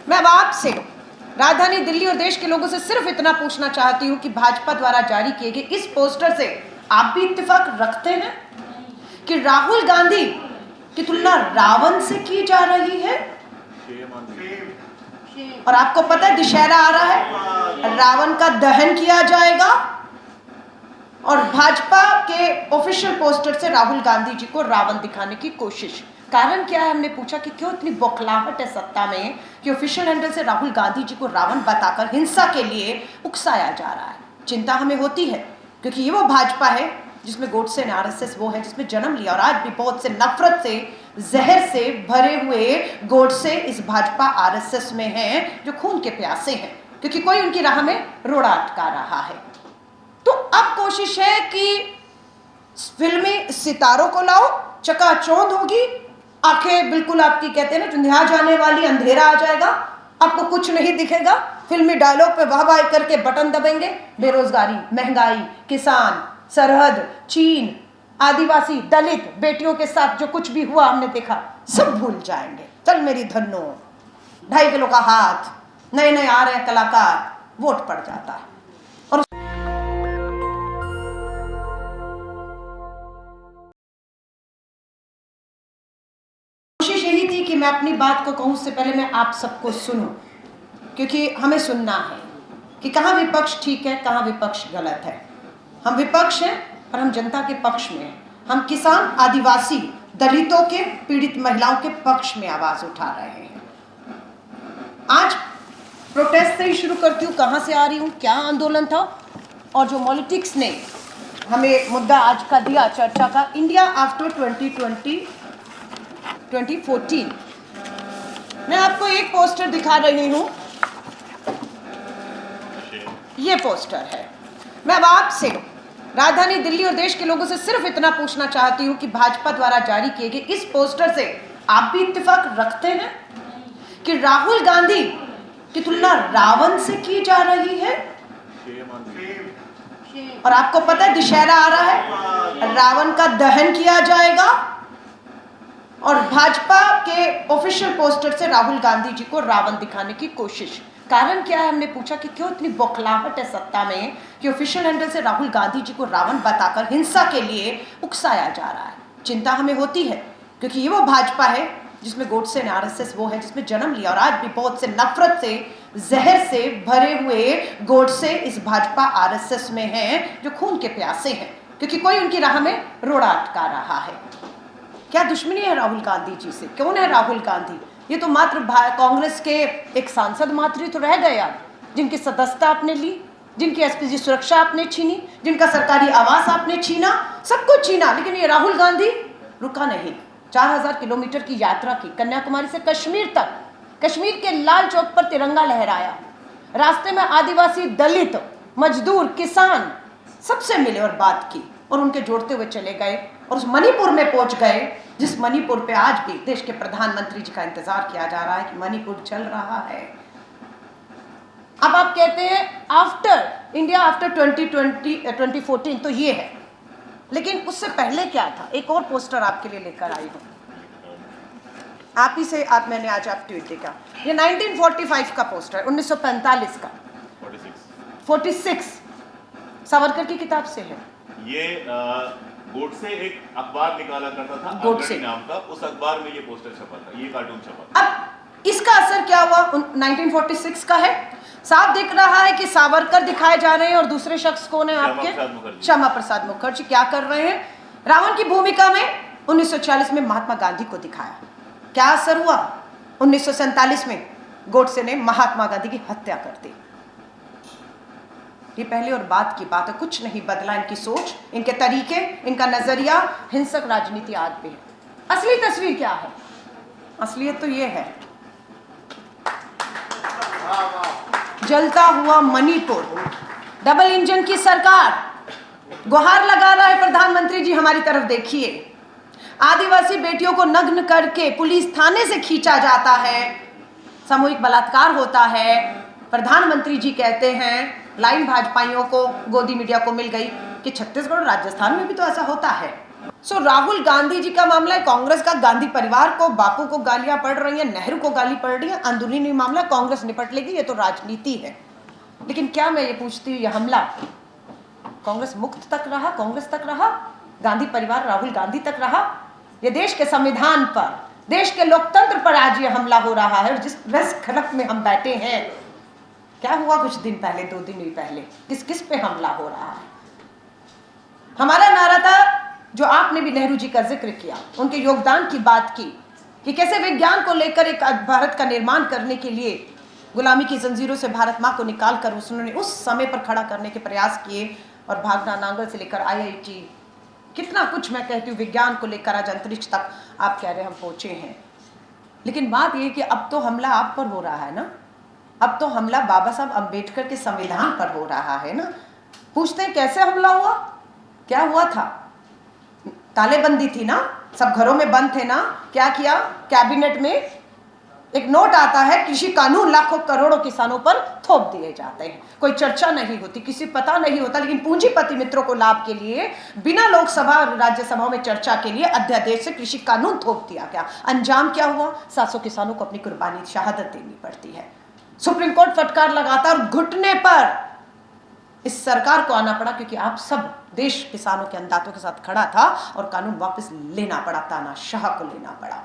मैं अब आपसे राजधानी दिल्ली और देश के लोगों से सिर्फ इतना पूछना चाहती हूं कि भाजपा द्वारा जारी किए गए इस पोस्टर से आप भी इत्तेफाक रखते हैं कि राहुल गांधी की तुलना रावण से की जा रही है? और आपको पता है दशहरा आ रहा है, रावण का दहन किया जाएगा और भाजपा के ऑफिशियल पोस्टर से राहुल गांधी जी को रावण दिखाने की कोशिश। कारण क्या है? हमने पूछा कि क्यों इतनी बौखलाहट है सत्ता में कि ऑफिशियल हैंडल से राहुल गांधी जी को रावण बताकर हिंसा के लिए उकसाया जा रहा है। चिंता हमें होती है क्योंकि ये वो भाजपा है जिसमें गोडसे ने आरएसएस वो है जिसमें जन्म लिया, और आज भी बहुत से नफरत से जहर से भरे हुए गोडसे इस भाजपा आरएसएस में हैं जो खून के प्यासे हैं, क्योंकि कोई उनकी राह में रोड़ा अटका रहा है। तो अब कोशिश है कि फिल्मी सितारों को लाओ, चकाचौंध होगी, आंखें बिल्कुल आपकी कहते हैं ना धुंधिया जाने वाली, अंधेरा आ जाएगा, आपको कुछ नहीं दिखेगा, फिल्मी डायलॉग पे वाह वाह करके बटन दबेंगे, बेरोजगारी, महंगाई, किसान, सरहद, चीन, आदिवासी, दलित बेटियों के साथ जो कुछ भी हुआ हमने देखा, सब भूल जाएंगे। चल मेरी धन्नो, 2.5 किलो का हाथ, नए नए आ रहे हैं कलाकार, वोट पड़ जाता है। और कोशिश यही थी कि मैं अपनी बात को कहूं उससे पहले मैं आप सबको सुनूं, क्योंकि हमें सुनना है कि कहां विपक्ष ठीक है, कहां विपक्ष गलत है। हम विपक्ष हैं और हम जनता के पक्ष में हैं। हम किसान, आदिवासी, दलितों के, पीड़ित महिलाओं के पक्ष में आवाज उठा रहे हैं। आज प्रोटेस्ट से ही शुरू करती हूँ, कहाँ से आ रही हूँ, क्या आंदोलन था, और जो पॉलिटिक्स ने हमें मुद्दा आज का दिया चर्चा का, इंडिया आफ्टर 2014। मैं आपको एक पोस्टर दिखा रही हूँ, ये पोस्टर है। मैं अब आपसे राजधानी दिल्ली और देश के लोगों से सिर्फ इतना पूछना चाहती हूँ कि भाजपा द्वारा जारी किए गए इस पोस्टर से आप भी इत्तेफाक रखते हैं कि राहुल गांधी की तुलना रावण से की जा रही है? और आपको पता है दशहरा आ रहा है, रावण का दहन किया जाएगा और भाजपा के ऑफिशियल पोस्टर से राहुल गांधी जी को रावण दिखाने की कोशिश। कारण क्या है? हमने पूछा कि क्यों इतनी बौखलाहट है सत्ता में कि ऑफिशियल हैंडल से राहुल गांधी जी को रावण बताकर हिंसा के लिए उकसाया जा रहा है। चिंता हमें होती है क्योंकि ये वो भाजपा है जिसमें गोडसे ने आरएसएस वो है जिसमें जन्म लिया, और आज भी बहुत से नफरत से जहर से भरे हुए गोडसे इस भाजपा आरएसएस में हैं जो खून के प्यासे हैं, क्योंकि कोई उनकी राह में रोड़ा अटका रहा है। क्या दुश्मनी है राहुल गांधी जी से? कौन है राहुल गांधी? ये तो मात्र कांग्रेस के एक सांसद मात्र तो रह गए आप, जिनकी सदस्यता आपने ली, जिनकी एसपीजी सुरक्षा आपने छीनी, जिनका सरकारी आवास आपने छीना, सब कुछ छीना, लेकिन ये राहुल गांधी रुका नहीं। 4000 किलोमीटर की यात्रा की, कन्याकुमारी से कश्मीर तक, कश्मीर के लाल चौक पर तिरंगा लहराया, रास्ते में आदिवासी, दलित, मजदूर, किसान सबसे मिले और बात की और उनके जोड़ते हुए चले गए और उस मणिपुर में पहुंच गए जिस मणिपुर पे आज भी देश के प्रधानमंत्री जी का इंतजार किया जा रहा है कि मणिपुर चल रहा है। अब आप कहते हैं आफ्टर इंडिया आफ्टर 2014, तो ये है, लेकिन उससे पहले क्या था? एक और पोस्टर आपके लिए लेकर आई हूं, आप ही से मैंने आज आप ट्वीट देखा, ये 1945 का पोस्टर, 1945 का, 46 सावरकर की किताब से है। ये गोडसे एक अखबार निकाला करता था, गोडसे नाम का, उस अखबार में ये पोस्टर छपा था, ये कार्टून छपा था। अब इसका असर क्या हुआ? 1946 का है, साफ दिख रहा है कि सावरकर दिखाए जा रहे हैं और दूसरे शख्स कौन है आपके? श्यामा प्रसाद मुखर्जी। क्या कर रहे हैं? रावण की भूमिका में 1940 में महात्मा गांधी को दिखाया। क्या असर हुआ? 1947 में गोडसे ने महात्मा गांधी की हत्या कर दी। ये पहले और बाद की बात है, कुछ नहीं बदला इनकी सोच, इनके तरीके, इनका नजरिया, हिंसक राजनीति आज भी है। असली तस्वीर क्या है? असलियत तो ये है, जलता हुआ मणिपुर, डबल इंजन की सरकार, गुहार लगा रहा है प्रधानमंत्री जी हमारी तरफ देखिए। आदिवासी बेटियों को नग्न करके पुलिस थाने से खींचा जाता है, सामूहिक बलात्कार होता है। प्रधानमंत्री जी कहते हैं, लाइन भाजपाइयों को, गोदी मीडिया को मिल गई कि छत्तीसगढ़ और राजस्थान में भी तो ऐसा होता है। सो राहुल गांधी जी का मामला है, कांग्रेस का गांधी परिवार को, बापू को गालियां पड़ रही हैं, नेहरू को गाली पड़ रही है, अंदरूनी मामला कांग्रेस निपट लेगी, ये तो राजनीति है। लेकिन क्या मैं ये पूछती हूँ, ये हमला कांग्रेस मुक्त तक रहा, कांग्रेस तक रहा, गांधी परिवार राहुल गांधी तक रहा? ये देश के संविधान पर, देश के लोकतंत्र पर आज ये हमला हो रहा है। और जिस प्रेस खलक में हम बैठे हैं, क्या हुआ कुछ दिन पहले, 2 दिन ही पहले, किस किस पे हमला हो रहा है? हमारा नारा था, जो आपने भी नेहरू जी का जिक्र किया, उनके योगदान की बात की, कि कैसे विज्ञान को लेकर एक भारत का निर्माण करने के लिए गुलामी की जंजीरों से भारत माँ को निकालकर उन्होंने उस समय पर खड़ा करने के प्रयास किए, और भागना नांगल से लेकर IIT, कितना कुछ मैं कहती हूँ, विज्ञान को लेकर आज अंतरिक्ष तक आप कह रहे हम पहुंचे हैं। लेकिन बात यह कि अब तो हमला आप पर हो रहा है ना, अब तो हमला बाबा साहब अम्बेडकर के संविधान पर हो रहा है ना। पूछते हैं कैसे हमला हुआ, क्या हुआ था? तालेबंदी थी ना, सब घरों में बंद थे ना, क्या किया? कैबिनेट में एक नोट आता है, कृषि कानून लाखों करोड़ों किसानों पर थोप दिए जाते हैं, कोई चर्चा नहीं होती, किसी पता नहीं होता, लेकिन पूंजीपति मित्रों को लाभ के लिए बिना लोकसभा और राज्यसभा में चर्चा के लिए अध्यादेश से कृषि कानून थोप दिया गया। अंजाम क्या हुआ? 700 किसानों को अपनी कुर्बानी, शहादत देनी पड़ती है। सुप्रीम कोर्ट फटकार लगाता और घुटने पर इस सरकार को आना पड़ा, क्योंकि आप सब देश किसानों के अन्नदातों के साथ खड़ा था, और कानून वापस लेना पड़ा, तानाशाह को लेना पड़ा।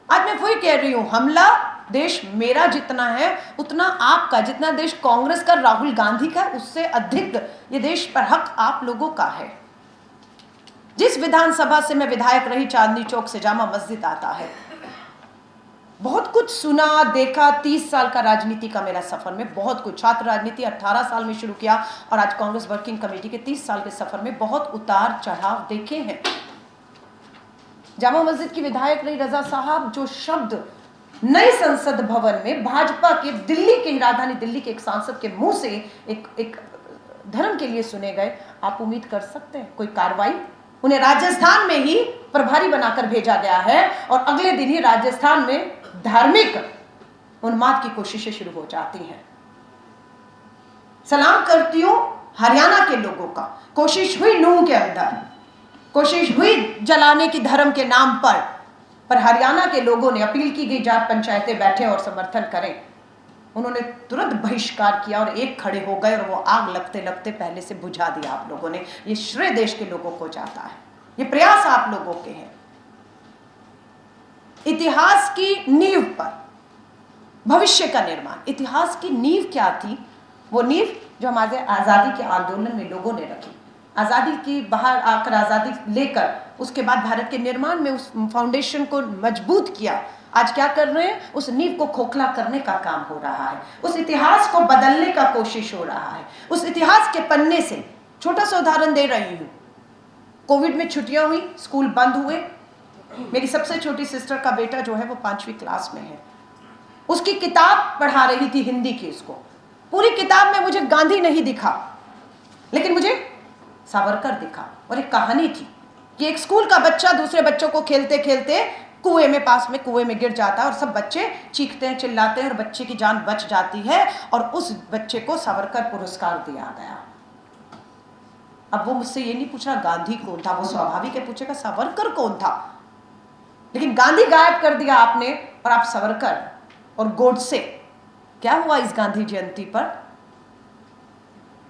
आज मैं वही कह रही हूं, हमला देश मेरा जितना है उतना आपका, जितना देश कांग्रेस का, राहुल गांधी का, उससे अधिक ये देश पर हक आप लोगों का है। जिस विधानसभा से मैं विधायक रही, चांदनी चौक से जामा मस्जिद आता है, बहुत कुछ सुना देखा। 30 साल का राजनीति का मेरा सफर में बहुत कुछ, छात्र राजनीति 18 साल में शुरू किया, और आज कांग्रेस वर्किंग कमेटी के 30 साल के सफर में बहुत उतार चढ़ाव देखे हैं। जामा मस्जिद की विधायक रही रजा साहब, जो शब्द नए संसद भवन में भाजपा के, दिल्ली के, राजधानी दिल्ली के एक सांसद के मुंह से एक धर्म के लिए सुने गए, आप उम्मीद कर सकते हैं कोई कार्रवाई? उन्हें राजस्थान में ही प्रभारी बनाकर भेजा गया है, और अगले दिन ही राजस्थान में धार्मिक उन्माद की कोशिशें शुरू हो जाती हैं। सलाम करती हूं हरियाणा के लोगों का, कोशिश हुई नूंह के अंदर, कोशिश हुई जलाने की धर्म के नाम पर हरियाणा के लोगों ने अपील की गई, जाट पंचायतें बैठे और समर्थन करें, उन्होंने तुरंत बहिष्कार किया और एक खड़े हो गए, और वो आग लगते लगते पहले से बुझा दिया आप लोगों ने। ये श्रेय देश के लोगों को जाता है, ये प्रयास आप लोगों के हैं। इतिहास की नींव पर भविष्य का निर्माण, इतिहास की नींव क्या थी? वो नींव जो हमारे आजादी के आंदोलन में लोगों ने रखी, आजादी की बाहर आकर, आजादी लेकर, उसके बाद भारत के निर्माण में उस फाउंडेशन को मजबूत किया। आज क्या कर रहे हैं? उस नींव को खोखला करने का काम हो रहा है, उस इतिहास को बदलने का कोशिश हो रहा है। उस इतिहास के पन्ने से छोटा सा उदाहरण दे रही हूं। कोविड में छुट्टियां हुई, स्कूल बंद हुए, मेरी सबसे छोटी सिस्टर का बेटा जो है वो 5वीं क्लास में है, उसकी किताब पढ़ा रही थी हिंदी की, उसको पूरी किताब में मुझे गांधी नहीं दिखा, लेकिन मुझे सावरकर दिखा। और एक कहानी थी कि एक स्कूल का बच्चा दूसरे बच्चों को खेलते खेलते कुएं में, पास में कुएं में गिर जाता है, और सब बच्चे चीखते हैं, चिल्लाते हैं, और बच्चे की जान बच जाती है, और उस बच्चे को सावरकर पुरस्कार दिया गया। अब वो मुझसे ये नहीं पूछा गांधी कौन था, वो स्वाभाविक है पूछेगा सावरकर कौन था, लेकिन गांधी गायब कर दिया आपने, और आप सावरकर और गोडसे। क्या हुआ इस गांधी जयंती पर?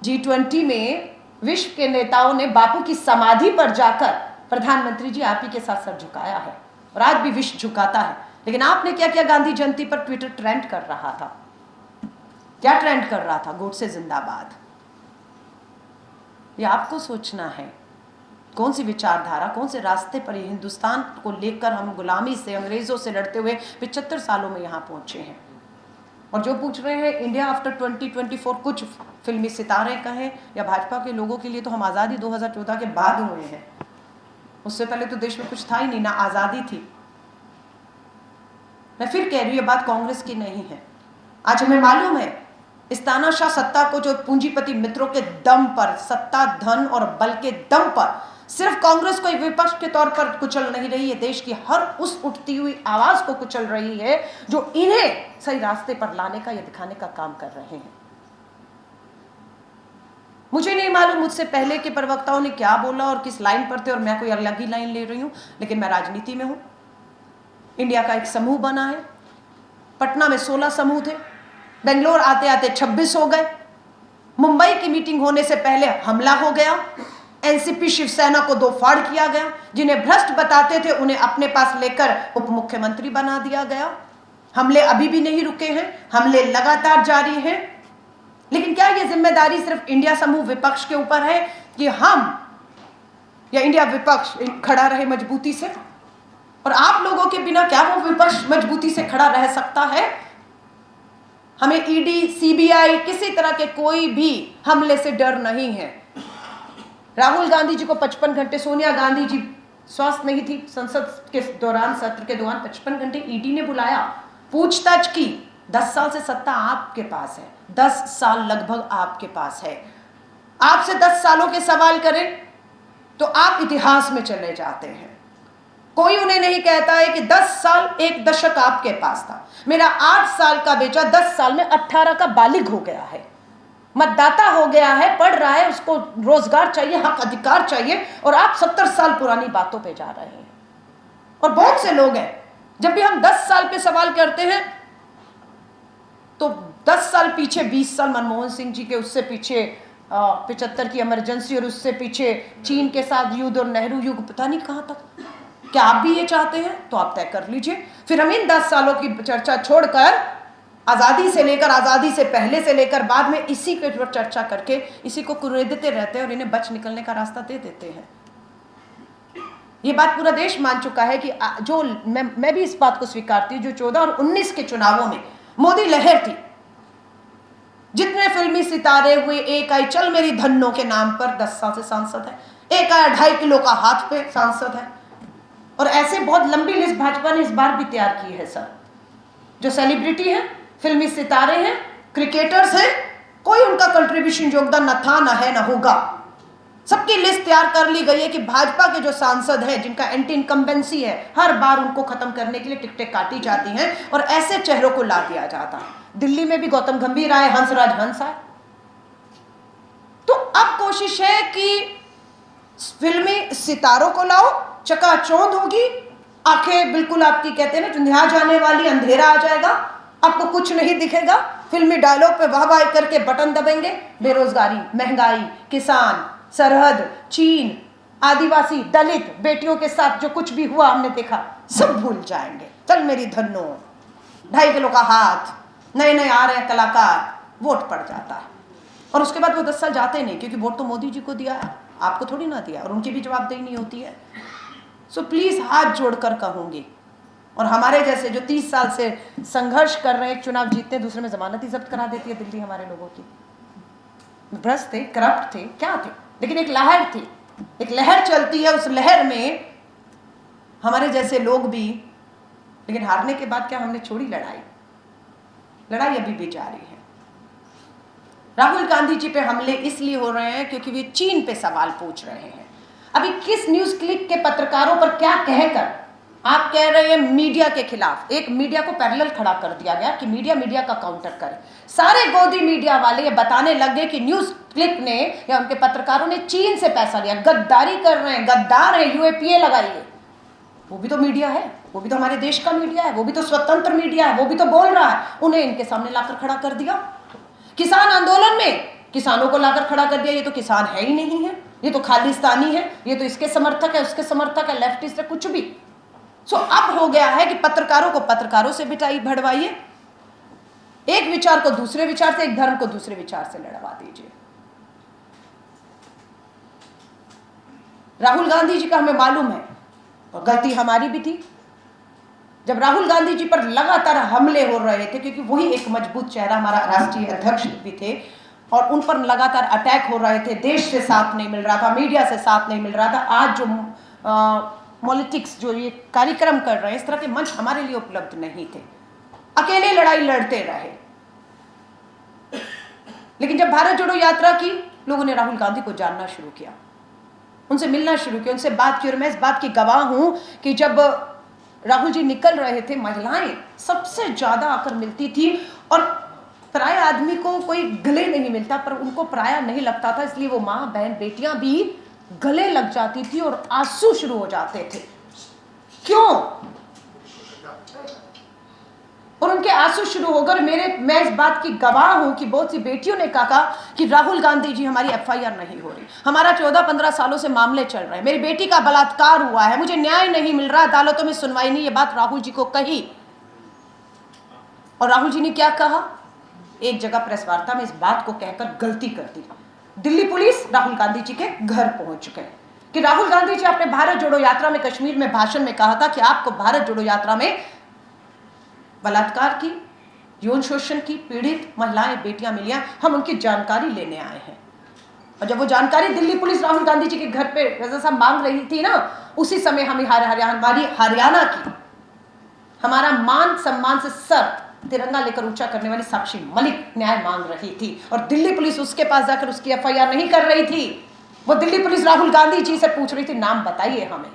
G20 में विश्व के नेताओं ने बापू की समाधि पर जाकर प्रधानमंत्री जी आप ही के साथ सर झुकाया है, और आज भी विश्व झुकाता है। लेकिन आपने क्या किया? गांधी जयंती पर ट्विटर ट्रेंड कर रहा था। क्या ट्रेंड कर रहा था? गोडसे जिंदाबाद। ये आपको सोचना है, कौन सी विचारधारा, कौन से रास्ते पर ये हिंदुस्तान को लेकर हम गुलामी से, अंग्रेजों से लड़ते हुए 75 सालों में यहाँ पहुंचे हैं। और जो पूछ रहे हैं इंडिया आफ्टर 2024, कुछ फिल्मी सितारे कहें या भाजपा के लोगों के लिए तो हम आज़ादी 2014 के बाद हुए हैं, उससे पहले तो देश में कुछ था ही नहीं, ना आज़ादी थी। मैं फिर कह रही हूँ, ये बात कांग्रेस की नहीं है। आज हमें मालूम है इस तानाशाह सत्ता को, जो पूंजीपति मित्रों के दम पर, सत्ता, धन और बल के दम पर सिर्फ कांग्रेस को विपक्ष के तौर पर कुचल नहीं रही है, देश की हर उस उठती हुई आवाज को कुचल रही है जो इन्हें सही रास्ते पर लाने का या दिखाने का काम कर रहे हैं। मुझे नहीं मालूम मुझसे पहले के प्रवक्ताओं ने क्या बोला और किस लाइन पर थे, और मैं कोई अलग ही लाइन ले रही हूँ, लेकिन मैं राजनीति में हूँ। इंडिया का एक समूह बना है, पटना में 16 समूह थे, बेंगलोर आते आते 26 हो गए, मुंबई की मीटिंग होने से पहले हमला हो गया, एनसीपी शिवसेना को 2 फाड़ किया गया, जिन्हें भ्रष्ट बताते थे उन्हें अपने पास लेकर उप मुख्यमंत्री बना दिया गया। हमले अभी भी नहीं रुके हैं, हमले लगातार जारी हैं। लेकिन क्या यह जिम्मेदारी सिर्फ इंडिया समूह विपक्ष के ऊपर है कि हम या इंडिया विपक्ष खड़ा रहे मजबूती से? और आप लोगों के बिना क्या वो विपक्ष मजबूती से खड़ा रह सकता है? हमें ईडी, सीबीआई, किसी तरह के कोई भी हमले से डर नहीं है। राहुल गांधी जी को 55 घंटे, सोनिया गांधी जी स्वस्थ नहीं थी, संसद के दौरान, सत्र के दौरान 55 घंटे ईडी ने बुलाया, पूछताछ की। 10 साल से सत्ता आपके पास है, 10 साल लगभग आपके पास है। आपसे 10 सालों के सवाल करें तो आप इतिहास में चले जाते हैं। कोई उन्हें नहीं कहता है कि 10 साल, 1 दशक आपके पास था। मेरा 8 साल का बेटा 10 साल में 18 का बालिग हो गया है, मतदाता हो गया है, पढ़ रहा है, उसको रोजगार चाहिए, हक अधिकार चाहिए, और आप 70 साल पुरानी बातों पे जा रहे हैं। और बहुत से लोग हैं, जब भी हम 10 साल पे सवाल करते हैं तो 10 साल पीछे, 20 साल मनमोहन सिंह जी के, उससे पीछे 75 की इमरजेंसी, और उससे पीछे चीन के साथ युद्ध और नेहरू युग, पता नहीं कहां तक। क्या आप भी ये चाहते हैं? तो आप तय कर लीजिए। फिर हम इन 10 सालों की चर्चा छोड़कर आज़ादी से लेकर, आज़ादी से पहले से लेकर बाद में इसी के ऊपर चर्चा करके इसी को कुरेदते रहते हैं और इन्हें बच निकलने का रास्ता दे देते हैं। ये बात पूरा देश मान चुका है कि जो मैं भी इस बात को स्वीकारती हूँ, जो 14 और 19 के चुनावों में मोदी लहर थी, जितने फिल्मी सितारे हुए, एक आई चल मेरी धन्नो के नाम पर 10 साल से सांसद है, एक आया 2.5 किलो का हाथ पे सांसद है, और ऐसे बहुत लंबी लिस्ट भाजपा ने इस बार भी तैयार की है सर। जो सेलिब्रिटी हैं, फिल्मी सितारे हैं, क्रिकेटर्स हैं, कोई उनका कंट्रीब्यूशन, योगदान न था, न है, न होगा। सबकी लिस्ट तैयार कर ली गई है कि भाजपा के जो सांसद हैं, जिनका एंटी इनकम्बेंसी है, हर बार उनको खत्म करने के लिए टिकटें काटी जाती हैं और ऐसे चेहरों को ला दिया जाता है। दिल्ली में भी गौतम गंभीर आए, हंसराज हंस आए। तो अब कोशिश है कि फिल्मी सितारों को लाओ, चकाचौंध होगी, आंखें बिल्कुल आपकी, कहते हैं ना, चुंधिया जाने वाली, अंधेरा आ जाएगा, आपको कुछ नहीं दिखेगा। फिल्मी डायलॉग पे वाह वाह करके बटन दबेंगे, बेरोजगारी, महंगाई, किसान, सरहद, चीन, आदिवासी, दलित बेटियों के साथ जो कुछ भी हुआ हमने देखा, सब भूल जाएंगे। चल मेरी धन्नो, 2.5 किलो का हाथ, नए नए आ रहे हैं कलाकार, वोट पड़ जाता है। और उसके बाद वो 10 साल जाते नहीं, क्योंकि वोट तो मोदी जी को दिया है, आपको थोड़ी ना दिया, और उनकी भी जवाबदेही नहीं होती है। सो प्लीज हाथ जोड़कर कहूंगी, और हमारे जैसे जो 30 साल से संघर्ष कर रहे हैं, चुनाव जीतते, दूसरे में जमानत ही जब्त करा देती है दिल्ली हमारे लोगों की। भ्रष्ट थे, करप्ट थे, क्या थे, लेकिन एक लहर थी, एक लहर चलती है, उस लहर में हमारे जैसे लोग भी। लेकिन हारने के बाद क्या हमने छोड़ी लड़ाई? लड़ाई अभी भी जारी है। राहुल गांधी जी पे हमले इसलिए हो रहे हैं क्योंकि वे चीन पे सवाल पूछ रहे हैं। अभी किस न्यूज क्लिक के पत्रकारों पर क्या कहकर आप कह रहे हैं मीडिया के खिलाफ? एक मीडिया को पैरेलल खड़ा कर दिया गया कि मीडिया का काउंटर करे। सारे गोदी मीडिया वाले ये बताने लगे कि न्यूज क्लिक ने या उनके पत्रकारों ने चीन से पैसा लिया, गद्दारी कर रहे हैं, गद्दार है, यूएपीए लगाइए। वो भी तो मीडिया है, वो भी तो हमारे देश का मीडिया है, वो भी तो स्वतंत्र मीडिया है, वो भी तो बोल रहा है। उन्हें इनके सामने लाकर खड़ा कर दिया। किसान आंदोलन में किसानों को लाकर खड़ा कर दिया, ये तो किसान है ही नहीं है, ये तो खालिस्तानी है, ये तो इसके समर्थक है, उसके समर्थक है, लेफ्टिस्ट है, कुछ भी। सो अब हो गया है कि पत्रकारों को पत्रकारों से बिठाई भड़वाइए, एक विचार को दूसरे विचार से, एक धर्म को दूसरे विचार से लड़वा दीजिए। राहुल गांधी जी का हमें मालूम है, और गलती हमारी भी थी, जब राहुल गांधी जी पर लगातार हमले हो रहे थे, क्योंकि वही एक मजबूत चेहरा, हमारा राष्ट्रीय अध्यक्ष भी थे, और उन पर लगातार अटैक हो रहे थे, देश से साथ नहीं मिल रहा था, मीडिया से साथ नहीं मिल रहा था। आज जो पॉलिटिक्स जो ये कार्यक्रम कर रहे हैं, इस तरह के मंच हमारे लिए उपलब्ध नहीं थे, अकेले लड़ाई लड़ते रहे। लेकिन जब भारत जोड़ो यात्रा की, लोगों ने राहुल गांधी को जानना शुरू किया, उनसे मिलना शुरू किया, उनसे बात की। और मैं इस बात की गवाह हूं कि जब राहुल जी निकल रहे थे, महिलाएं सबसे ज्यादा आकर मिलती थी, और पराये आदमी को कोई गले नहीं मिलता, पर उनको पराया नहीं लगता था, इसलिए वो माँ बहन बेटियां भी गले लग जाती थी और आंसू शुरू हो जाते थे। क्यों? और उनके आंसू शुरू होकर मैं इस बात की गवाह हूं कि बहुत सी बेटियों ने कहा कि राहुल गांधी जी हमारी एफआईआर नहीं हो रही, हमारा 14-15 सालों से मामले चल रहे हैं, मेरी बेटी का बलात्कार हुआ है, मुझे न्याय नहीं मिल रहा, अदालतों में सुनवाई नहीं। ये बात राहुल जी को कही और राहुल जी ने क्या कहा? एक जगह प्रेस वार्ता में इस बात को कहकर गलती कर दी। दिल्ली पुलिस राहुल गांधी जी के घर पहुंच गए कि राहुल गांधी जी अपने भारत जोड़ो यात्रा में कश्मीर में भाषण में कहा था कि आपको भारत जोड़ो यात्रा में बलात्कार की, यौन शोषण की पीड़ित महिलाएं बेटियां मिलियां, हम उनकी जानकारी लेने आए हैं। और जब वो जानकारी दिल्ली पुलिस राहुल गांधी जी के घर पे रजा साहब मांग रही थी ना, उसी समय हमें हमारी हरियाणा की हमारा मान सम्मान से सर तिरंगा लेकर ऊंचा करने वाली साक्षी मलिक न्याय मांग रही थी और दिल्ली पुलिस उसके पास जाकर उसकी एफआईआर नहीं कर रही थी। वो दिल्ली पुलिस राहुल गांधी जी से पूछ रही थी नाम बताइए हमें,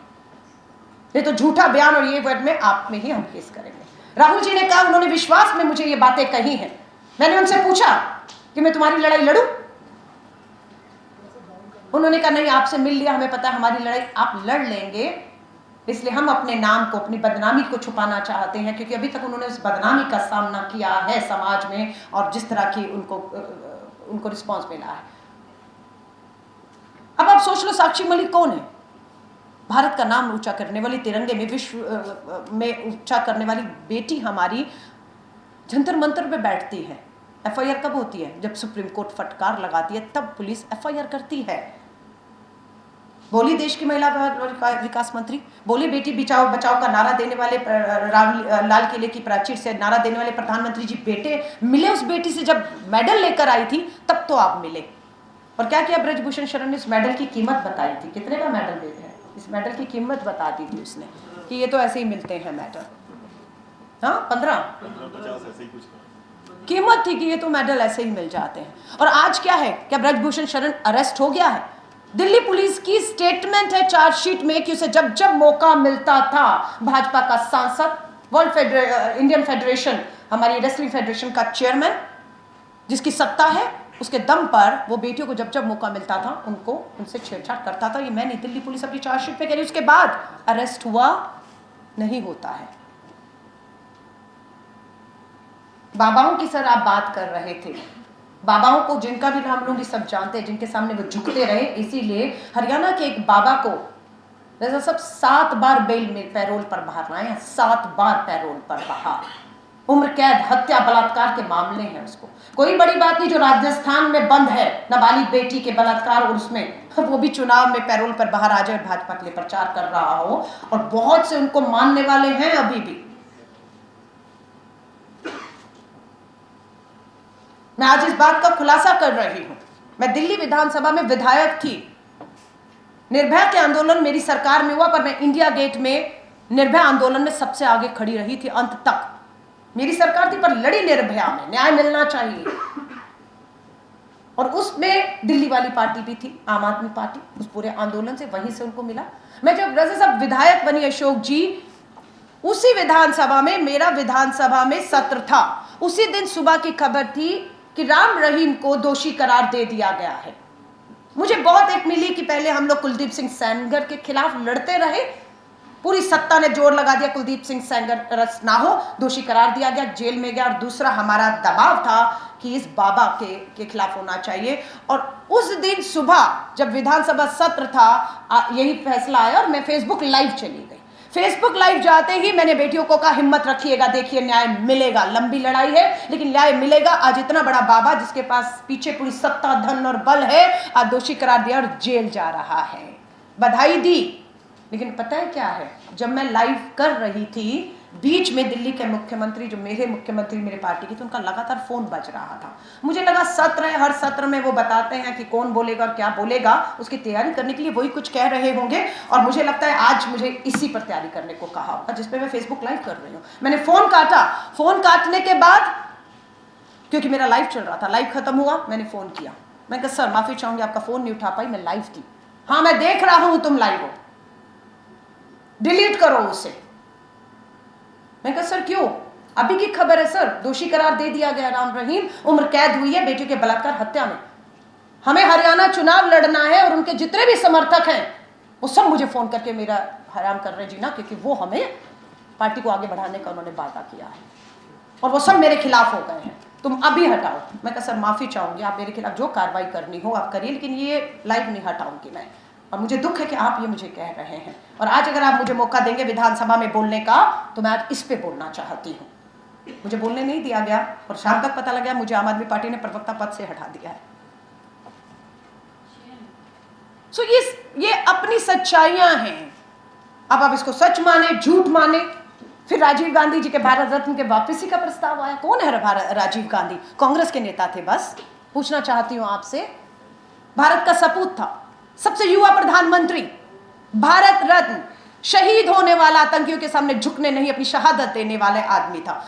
ये तो झूठा बयान और ये वर्ड में आप में ही हम केस करेंगे। राहुल जी ने कहा, उन्होंने विश्वास में मुझे ये बातें कही हैं। मैंने उनसे पूछा कि मैं तुम्हारी लड़ाई लड़ूं? उन्होंने कहा नहीं, आपसे मिल लिया, हमें पता है हमारी लड़ाई आप लड़ लेंगे, इसलिए हम अपने नाम को, अपनी बदनामी को छुपाना चाहते हैं, क्योंकि अभी तक उन्होंने उस बदनामी का सामना किया है समाज में और जिस तरह की उनको रिस्पॉन्स मिला है। अब आप सोच लो साक्षी मलिक कौन है? भारत का नाम ऊंचा करने वाली, तिरंगे में विश्व में ऊंचा करने वाली बेटी हमारी जंतर मंतर पे बैठती है। एफआईआर कब होती है? जब सुप्रीम कोर्ट फटकार लगाती है तब पुलिस एफआईआर करती है। बोली देश की महिला विकास मंत्री, बोली बेटी बचाओ बचाओ का नारा देने वाले, लाल किले की प्राचीर से नारा देने वाले प्रधानमंत्री जी बेटे मिले उस बेटी से जब मेडल लेकर आई थी, तब तो आप मिले। और क्या किया ब्रजभूषण शरण ने? उस मेडल की कीमत बताई थी, कितने का मेडल देते हैं, इस मेडल की कीमत बता दी थी उसने कि ये तो ऐसे ही मिलते हैं मेडल। हाँ, 15-50 ऐसे ही कुछ कीमत थी कि ये तो मेडल ऐसे ही मिल जाते हैं। और आज क्या है? क्या ब्रजभूषण शरण अरेस्ट हो गया है? दिल्ली पुलिस की स्टेटमेंट है चार्जशीट में कि उसे जब जब मौका मिलता था, भाजपा का सांसद, इंडियन फेडरेशन, हमारी रेसलिंग फेडरेशन का चेयरमैन, जिसकी सत्ता है, उसके दम पर वो बेटियों को जब जब मौका मिलता था उनसे छेड़छाड़ करता था। ये मैं नहीं, दिल्ली पुलिस अपनी चार्जशीट पे कह रही, उसके बाद अरेस्ट हुआ नहीं होता है। बाबाओं की सर आप बात कर रहे थे, बाबाओं को जिनका भी नाम लूंगी सब जानते हैं, जिनके सामने वो झुकते रहे। इसीलिए हरियाणा के एक बाबा को जैसा सब 7 बार बेल में पैरोल पर बाहर लाए हैं, 7 बार पैरोल पर बाहर, उम्र कैद, हत्या, बलात्कार के मामले हैं। उसको कोई बड़ी बात नहीं जो राजस्थान में बंद है नाबालिग बेटी के बलात्कार, और उसमें वो भी चुनाव में पैरोल पर बाहर आ जाए, भाजपा के लिए प्रचार कर रहा हो, और बहुत से उनको मानने वाले हैं अभी भी। मैं आज इस बात का खुलासा कर रही हूं, मैं दिल्ली विधानसभा में विधायक थी, निर्भया के आंदोलन मेरी सरकार में हुआ, पर मैं इंडिया गेट में निर्भया आंदोलन में सबसे आगे खड़ी रही थी, अंत तक मेरी सरकार थी, पर लड़ी निर्भया में, न्याय मिलना चाहिए। और उसमें दिल्ली वाली पार्टी भी थी, आम आदमी पार्टी, उस पूरे आंदोलन से वहीं से उनको मिला। मैं जब रजा साहब विधायक बनी अशोक जी, उसी विधानसभा में मेरा विधानसभा में सत्र था, उसी दिन सुबह की खबर थी कि राम रहीम को दोषी करार दे दिया गया है। मुझे बहुत एक मिली कि पहले हम लोग कुलदीप सिंह सेंगर के खिलाफ लड़ते रहे, पूरी सत्ता ने जोर लगा दिया कुलदीप सिंह सेंगर अरेस्ट ना हो, दोषी करार दिया गया, जेल में गया। और दूसरा हमारा दबाव था कि इस बाबा के खिलाफ होना चाहिए। और उस दिन सुबह जब विधानसभा सत्र था, यही फैसला आया और मैं फेसबुक लाइव चली गई। फेसबुक लाइव जाते ही मैंने बेटियों को कहा हिम्मत रखिएगा, देखिए न्याय मिलेगा, लंबी लड़ाई है लेकिन न्याय मिलेगा। आज इतना बड़ा बाबा जिसके पास पीछे पूरी सत्ता, धन और बल है, आज दोषी करार दिया और जेल जा रहा है, बधाई दी। लेकिन पता है क्या है, जब मैं लाइव कर रही थी, बीच में दिल्ली के मुख्यमंत्री, जो मेरे मुख्यमंत्री मेरे पार्टी के थे, उनका लगातार फोन बज रहा था। मुझे लगा सत्र है, हर सत्र में वो बताते हैं कि कौन बोलेगा और क्या बोलेगा, उसकी तैयारी करने के लिए वही कुछ कह रहे होंगे। और मुझे लगता है आज मुझे इसी पर तैयारी करने को कहा होगा, जिसपे मैं फेसबुक लाइव कर रही हूँ। मैंने फोन काटा, फोन काटने के बाद, क्योंकि मेरा लाइव चल रहा था, लाइव खत्म हुआ, मैंने फोन किया, मैं कहा सर माफी चाहूंगी आपका फोन नहीं उठा पाई, मैं लाइव थी। हाँ मैं देख रहा हूं तुम लाइव हो, डिलीट करो उसे। मैं कहा सर क्यों? अभी की खबर है सर, दोषी करार दे दिया गया राम रहीम, उम्र कैद हुई है बेटी के बलात्कार हत्या में। हमें हरियाणा चुनाव लड़ना है और उनके जितने भी समर्थक हैं वो सब मुझे फोन करके मेरा हराम कर रहे जीना, क्योंकि वो हमें पार्टी को आगे बढ़ाने का उन्होंने वादा किया है और वो सब मेरे खिलाफ हो गए हैं, तुम अभी हटाओ। मैं कहा सर माफी चाहूंगी, आप मेरे खिलाफ जो कार्रवाई करनी हो आप करिए, लेकिन ये लाइव नहीं हटाऊंगी मैं। और मुझे दुख है कि आप ये मुझे कह रहे हैं, और आज अगर आप मुझे मौका देंगे विधानसभा में बोलने का तो मैं आज इस पे बोलना चाहती हूँ। मुझे बोलने नहीं दिया गया और शाम तक पता लगा मुझे आम आदमी पार्टी ने प्रवक्ता पद से हटा दिया है। सो ये अपनी सच्चाइयां हैं। अब आप इसको सच माने झूठ माने। फिर राजीव गांधी जी के भारत रत्न के वापसी का प्रस्ताव आया। कौन है राजीव गांधी? कांग्रेस के नेता थे। बस पूछना चाहती हूं आपसे, भारत का सपूत था, सबसे युवा प्रधानमंत्री, भारत रत्न, शहीद होने वाला, आतंकियों के सामने झुकने नहीं अपनी शहादत देने वाले आदमी था।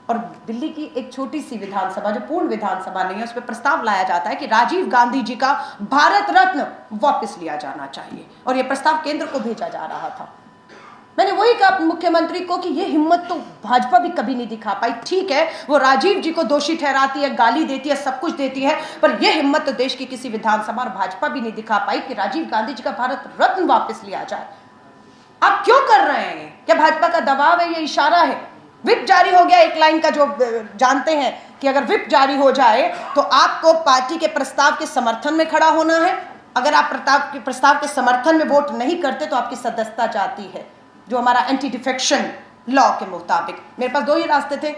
और दिल्ली की एक छोटी सी विधानसभा जो पूर्ण विधानसभा नहीं है, उस पर प्रस्ताव लाया जाता है कि राजीव गांधी जी का भारत रत्न वापस लिया जाना चाहिए, और यह प्रस्ताव केंद्र को भेजा जा रहा था। मैंने वही कहा मुख्यमंत्री को कि यह हिम्मत तो भाजपा भी कभी नहीं दिखा पाई। ठीक है, वो राजीव जी को दोषी ठहराती है, गाली देती है, सब कुछ देती है, पर यह हिम्मत तो देश की किसी विधानसभा और भाजपा भी नहीं दिखा पाई कि राजीव गांधी जी का भारत रत्न वापस लिया जाए। आप क्यों कर रहे हैं? क्या भाजपा का दबाव है? ये इशारा है? विप जारी हो गया एक लाइन का, जो जानते हैं कि अगर विप जारी हो जाए तो आपको पार्टी के प्रस्ताव के समर्थन में खड़ा होना है। अगर आप प्रस्ताव के समर्थन में वोट नहीं करते तो आपकी सदस्यता जाती है, जो हमारा एंटी डिफेक्शन लॉ के मुताबिक। मेरे पास दो ही रास्ते थे,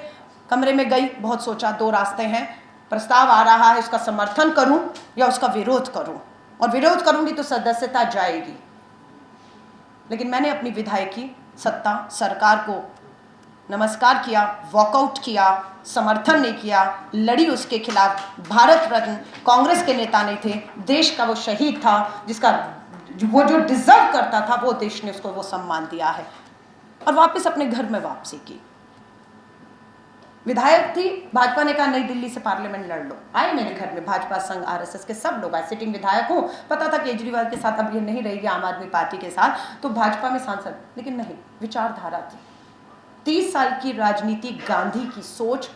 कमरे में गई, बहुत सोचा, दो रास्ते हैं, प्रस्ताव आ रहा है उसका समर्थन करूं या उसका विरोध करूं, और विरोध करूंगी तो सदस्यता जाएगी। लेकिन मैंने अपनी विधायकी सत्ता, सरकार को नमस्कार किया, वॉकआउट किया, समर्थन नहीं किया, लड़ी उसके खिलाफ। भारत रत्न कांग्रेस के नेता नहीं थे, देश का वो शहीद था जिसका वो जो डिजर्व करता था, वो देश ने उसको वो सम्मान दिया है, और वापस अपने घर में वापसी की। विधायक थी, भाजपा ने कहा नई दिल्ली से पार्लियामेंट लड़ लो। आए मेरे घर में भाजपा, संघ, आरएसएस के सब लोग आए, सिटिंग विधायक हूँ, पता था केजरीवाल के साथ अब ये नहीं रहेगी आम आदमी पार्टी के साथ, तो भाजपा में सांसद, लेकिन नहीं, विचारधारा थी। 30 साल की राजनीति, गांधी की सोच,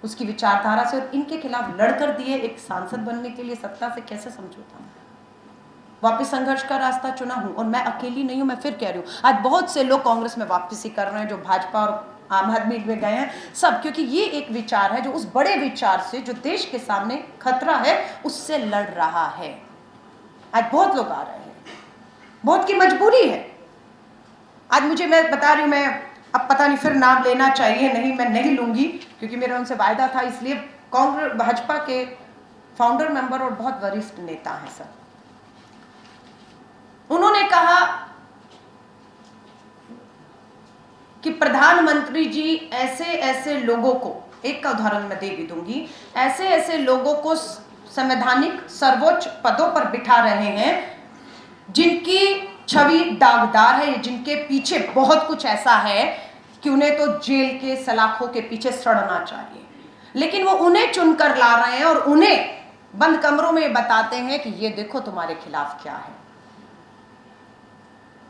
उसकी विचारधारा से, और इनके खिलाफ लड़कर दिए एक सांसद बनने के लिए सत्ता से कैसे समझौता? वापस संघर्ष का रास्ता चुना हूं, और मैं अकेली नहीं हूं। मैं फिर कह रही हूं, आज बहुत से लोग कांग्रेस में वापसी कर रहे हैं, जो भाजपा और आम आदमी में गए हैं, सब, क्योंकि ये एक विचार है जो उस बड़े विचार से जो देश के सामने खतरा है उससे लड़ रहा है। आज बहुत लोग आ रहे हैं, बहुत की मजबूरी है। आज मुझे, मैं बता रही हूं, मैं अब पता नहीं फिर नाम लेना चाहिए नहीं, मैं नहीं लूंगी, क्योंकि मेरा उनसे वायदा था, इसलिए कांग्रेस भाजपा के फाउंडर मेंबर और बहुत वरिष्ठ नेता हैं सर, उन्होंने कहा कि प्रधानमंत्री जी ऐसे ऐसे लोगों को, एक का उदाहरण मैं दे भी दूंगी, ऐसे ऐसे लोगों को संवैधानिक सर्वोच्च पदों पर बिठा रहे हैं जिनकी छवि दागदार है, जिनके पीछे बहुत कुछ ऐसा है कि उन्हें तो जेल के सलाखों के पीछे सड़ना चाहिए, लेकिन वो उन्हें चुनकर ला रहे हैं और उन्हें बंद कमरों में बताते हैं कि ये देखो तुम्हारे खिलाफ क्या है।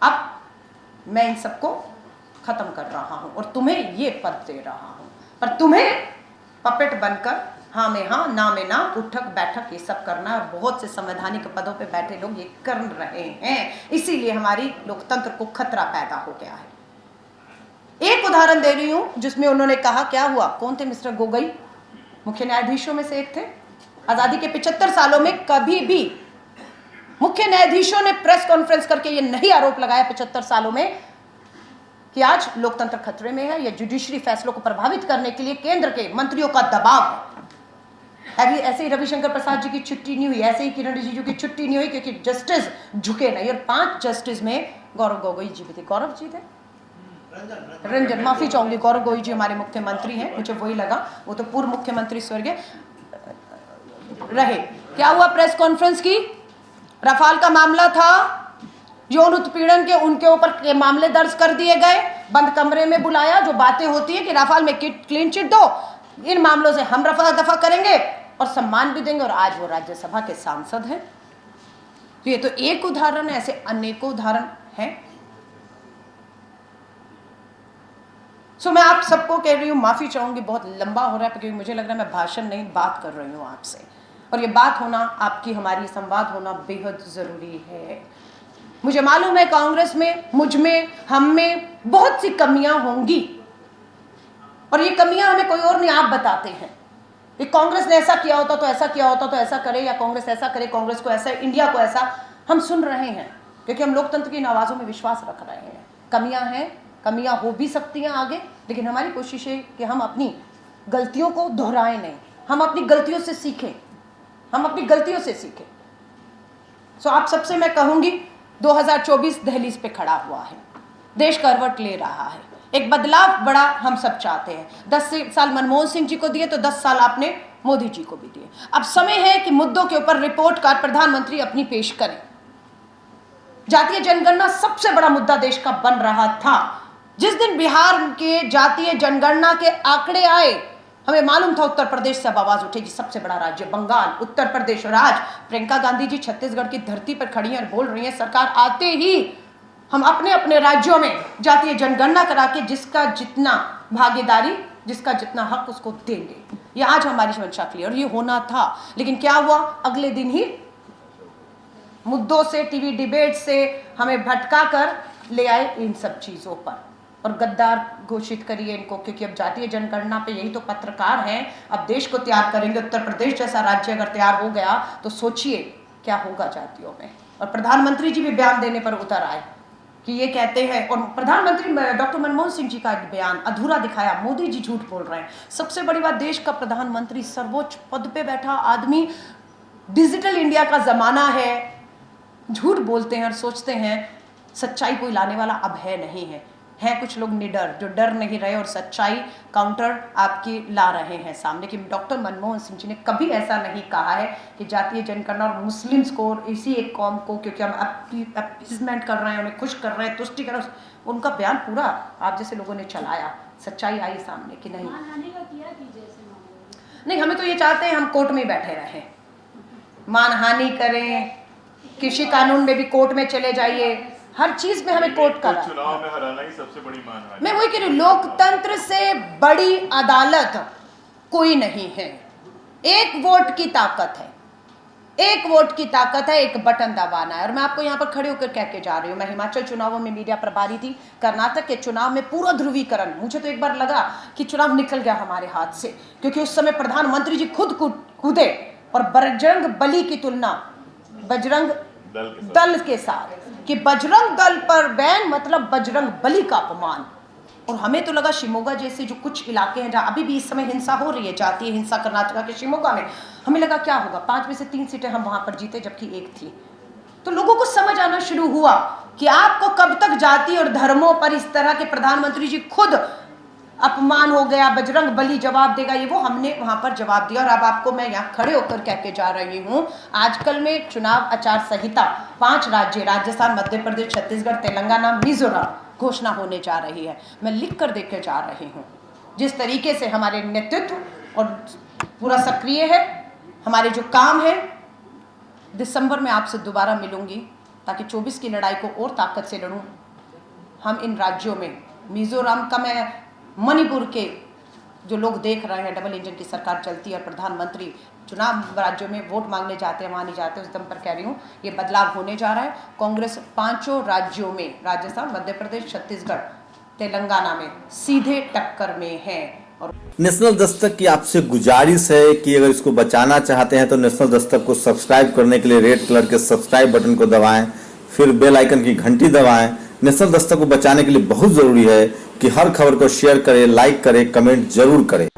अब मैं इन सबको खत्म कर रहा हूं और तुम्हें ये पद दे रहा हूं, पर तुम्हें पपेट बनकर हाँ में हाँ, ना में ना, उठक बैठक ये सब करना है, और बहुत से संवैधानिक पदों पे बैठे लोग ये कर रहे हैं, इसीलिए हमारी लोकतंत्र को खतरा पैदा हो गया है। एक उदाहरण दे रही हूं जिसमें उन्होंने कहा, क्या हुआ, कौन थे? मिस्टर गोगोई, मुख्य न्यायाधीशों में से एक थे। आजादी के 75 सालों में कभी भी मुख्य न्यायाधीशों ने प्रेस कॉन्फ्रेंस करके ये नहीं आरोप लगाया 75 सालों में कि आज लोकतंत्र खतरे में है या जुडिशरी फैसलों को प्रभावित करने के लिए केंद्र के मंत्रियों का दबाव है। अभी ऐसे ही रविशंकर प्रसाद जी की छुट्टी नहीं हुई, ऐसे ही किरण रिजिजू की छुट्टी नहीं हुई, क्योंकि जस्टिस झुके नहीं। और 5 जस्टिस में गौरव गोगोई जी भी थे, गौरव जी थे, रंजन, माफी चाहूंगी, गौरव गोगोई जी हमारे मुख्यमंत्री हैं, मुझे वही लगा, वो तो पूर्व मुख्यमंत्री स्वर्गीय रहे। क्या हुआ? प्रेस कॉन्फ्रेंस की, रफाल का मामला था, यौन उत्पीड़न के उनके ऊपर मामले दर्ज कर दिए गए, बंद कमरे में बुलाया, जो बातें होती है कि रफाल में क्लीन चिट दो, इन मामलों से हम रफा दफा करेंगे और सम्मान भी देंगे, और आज वो राज्यसभा के सांसद हैं। तो ये तो एक उदाहरण है, ऐसे अनेकों उदाहरण हैं। सो मैं आप सबको कह रही हूँ, माफ़ी चाहूँगी, बहुत लंबा हो रहा है क्योंकि मुझे लग रहा है मैं भाषण नहीं बात कर रही हूँ आपसे, और ये बात होना, आपकी हमारी संवाद होना बेहद ज़रूरी है। मुझे मालूम है कांग्रेस में, मुझ में, हम में बहुत सी कमियां होंगी, और ये कमियां हमें कोई और नहीं, आप बताते हैं कि कांग्रेस ने ऐसा किया होता तो ऐसा किया होता तो ऐसा करे, या कांग्रेस ऐसा करे, कांग्रेस को ऐसा, इंडिया को ऐसा। हम सुन रहे हैं क्योंकि हम लोकतंत्र की इन आवाज़ों में विश्वास रख रहे हैं। कमियां हैं, कमियां हो भी सकती हैं आगे, लेकिन हमारी कोशिश है कि हम अपनी गलतियों को दोहराएं नहीं, हम अपनी गलतियों से सीखें, हम अपनी गलतियों से सीखें। सो आप सबसे मैं कहूँगी, 2024 दहलीज पे खड़ा हुआ है, देश करवट ले रहा है, एक बदलाव बड़ा हम सब चाहते हैं। 10 साल मनमोहन सिंह जी को दिए तो 10 साल आपने मोदी जी को भी दिए। अब समय है कि मुद्दों के ऊपर रिपोर्ट कार्ड प्रधानमंत्री अपनी पेश करें। जातीय जनगणना सबसे बड़ा मुद्दा देश का बन रहा था। जिस दिन बिहार के जातीय जनगणना के आंकड़े आए, हमें मालूम था उत्तर प्रदेश से अब आवाज उठेगी, सबसे बड़ा राज्य बंगाल, उत्तर प्रदेश, और आज प्रियंका गांधी जी छत्तीसगढ़ की धरती पर खड़ी हैं और बोल रही हैं सरकार आते ही हम अपने अपने राज्यों में जातीय जनगणना करा के जिसका जितना भागीदारी, जिसका जितना हक उसको देंगे। ये आज हमारी मंशा क्लियर, और ये होना था, लेकिन क्या हुआ, अगले दिन ही मुद्दों से, टीवी डिबेट से हमें भटका कर ले आए इन सब चीजों पर, और गद्दार घोषित करिए इनको, क्योंकि अब जातीय जनगणना पे यही तो पत्रकार हैं, अब देश को तैयार करेंगे। उत्तर प्रदेश जैसा राज्य अगर तैयार हो गया तो सोचिए क्या होगा जातियों में। और प्रधानमंत्री जी भी बयान देने पर उतर आए कि ये कहते हैं, और प्रधानमंत्री डॉक्टर मनमोहन सिंह जी का बयान अधूरा दिखाया, मोदी जी झूठ बोल रहे हैं। सबसे बड़ी बात, देश का प्रधानमंत्री, सर्वोच्च पद पे बैठा आदमी, डिजिटल इंडिया का जमाना है, झूठ बोलते हैं और सोचते हैं सच्चाई कोई लाने वाला अब है नहीं है। हैं कुछ लोग निडर जो डर नहीं रहे और सच्चाई काउंटर आपकी ला रहे हैं सामने कि डॉक्टर मनमोहन सिंह जी ने कभी ऐसा नहीं कहा है कि जातीय जनगणना और मुस्लिम्स को और इसी एक कौम को, क्योंकि हम अपीजमेंट कर रहे हैं, उन्हें खुश कर रहे हैं, तुष्टि कर रहे हैं, उनका बयान पूरा आप जैसे लोगों ने चलाया। सच्चाई आई सामने कि नहीं, नहीं, हमें तो ये चाहते हैं हम कोर्ट में बैठे रहें, मानहानि करें, कृषि कानून में भी कोर्ट में चले जाइए, हर चीज में हमें कोर्ट का, चुनाव में हराना ही सबसे बड़ी मानहानि। मैं वही कह रही हूँ, लोकतंत्र से बड़ी अदालत कोई नहीं है। एक वोट की ताकत है, एक वोट की ताकत है, एक बटन दबाना है। और मैं आपको यहाँ पर खड़े होकर कह के जा रही हूँ, मैं हिमाचल चुनावों में मीडिया प्रभारी थी, कर्नाटक के चुनाव में पूरा ध्रुवीकरण, मुझे तो एक बार लगा कि चुनाव निकल गया हमारे हाथ से, क्योंकि उस समय प्रधानमंत्री जी खुद कूदे और बजरंग बली की तुलना बजरंग दल के साथ, कि बजरंग दल पर बैन मतलब बजरंग बली का अपमान। और हमें तो लगा शिमोगा जैसे जो कुछ इलाके हैं जहाँ अभी भी इस समय हिंसा हो रही है, जातीय हिंसा कर्नाटक के शिमोगा में, हमें लगा क्या होगा, 5 में से 3 सीटें हम वहां पर जीते जबकि 1 थी। तो लोगों को समझ आना शुरू हुआ कि आपको कब तक जाति और धर्मों पर इस तरह के, प्रधानमंत्री जी खुद अपमान हो गया, बजरंग बली जवाब देगा, ये वो हमने वहां पर जवाब दिया। और अब आपको मैं यहाँ खड़े होकर कह के जा रही हूँ, आजकल में चुनाव आचार संहिता 5 राज्य, राजस्थान, मध्य प्रदेश, छत्तीसगढ़, तेलंगाना, मिजोरम घोषणा होने जा रही है। मैं लिख कर देके जा रही हूँ जिस तरीके से हमारे नेतृत्व और पूरा सक्रिय है, हमारे जो काम है। दिसंबर में आपसे दोबारा मिलूंगी ताकि 24 की लड़ाई को और ताकत से लड़ूं। हम इन राज्यों में, मिजोरम का, मैं मणिपुर के जो लोग देख रहे हैं, डबल इंजन की सरकार चलती है और प्रधानमंत्री चुनाव राज्यों में वोट मांगने जाते हैं, वहाँ नहीं जाते, उस दम पर कह रही हूँ ये बदलाव होने जा रहा है। कांग्रेस 5 राज्यों में, राजस्थान, मध्य प्रदेश, छत्तीसगढ़, तेलंगाना में सीधे टक्कर में है। और नेशनल दस्तक की आपसे गुजारिश है कि अगर इसको बचाना चाहते हैं तो नेशनल दस्तक को सब्सक्राइब करने के लिए रेड कलर के सब्सक्राइब बटन को दबाएं, फिर बेल आइकन की घंटी दबाएं। नेशनल दस्तक को बचाने के लिए बहुत जरूरी है कि हर खबर को शेयर करें, लाइक करें, कमेंट जरूर करें।